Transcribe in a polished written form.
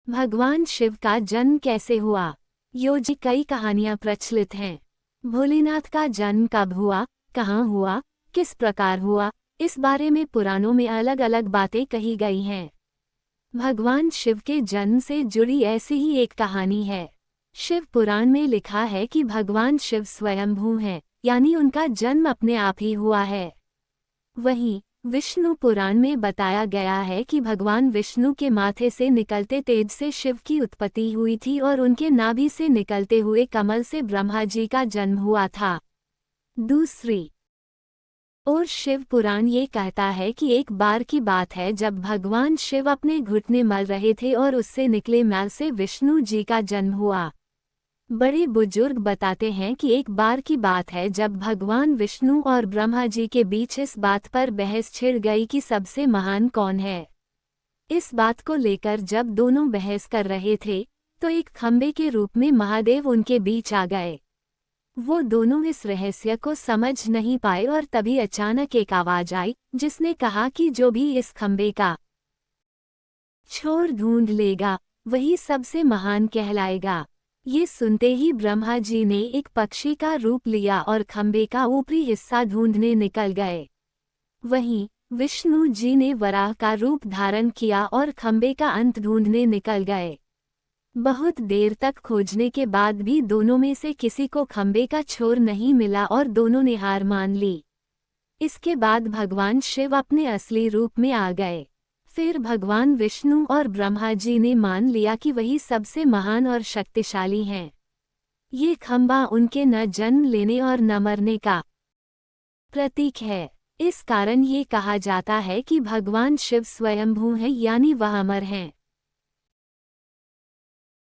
भगवान शिव का जन्म कैसे हुआ? योजी कई कहानियां प्रचलित हैं। भोलेनाथ का जन्म कब हुआ, कहाँ हुआ, किस प्रकार हुआ, इस बारे में पुराणों में अलग अलग बातें कही गई हैं। भगवान शिव के जन्म से जुड़ी ऐसी ही एक कहानी है। शिव पुराण में लिखा है कि भगवान शिव स्वयंभू हैं, यानी उनका जन्म अपने आप ही हुआ है। वहीं विष्णु पुराण में बताया गया है कि भगवान विष्णु के माथे से निकलते तेज से शिव की उत्पत्ति हुई थी और उनके नाभि से निकलते हुए कमल से ब्रह्मा जी का जन्म हुआ था। दूसरी और शिव पुराण ये कहता है कि एक बार की बात है जब भगवान शिव अपने घुटने मल रहे थे और उससे निकले मैल से विष्णु जी का जन्म हुआ। बड़े बुजुर्ग बताते हैं कि एक बार की बात है जब भगवान विष्णु और ब्रह्मा जी के बीच इस बात पर बहस छिड़ गई कि सबसे महान कौन है। इस बात को लेकर जब दोनों बहस कर रहे थे तो एक खंबे के रूप में महादेव उनके बीच आ गए। वो दोनों इस रहस्य को समझ नहीं पाए और तभी अचानक एक आवाज आई जिसने कहा कि जो भी इस खंबे का छोर ढूंढ लेगा वही सबसे महान कहलाएगा। ये सुनते ही ब्रह्मा जी ने एक पक्षी का रूप लिया और खंबे का ऊपरी हिस्सा ढूंढने निकल गए। वहीं विष्णु जी ने वराह का रूप धारण किया और खंबे का अंत ढूंढने निकल गए। बहुत देर तक खोजने के बाद भी दोनों में से किसी को खंबे का छोर नहीं मिला और दोनों ने हार मान ली। इसके बाद भगवान शिव अपने असली रूप में आ गए। फिर भगवान विष्णु और ब्रह्मा जी ने मान लिया कि वही सबसे महान और शक्तिशाली हैं। ये खंबा उनके न जन्म लेने और न मरने का प्रतीक है। इस कारण ये कहा जाता है कि भगवान शिव स्वयंभू हैं, यानी वह अमर हैं।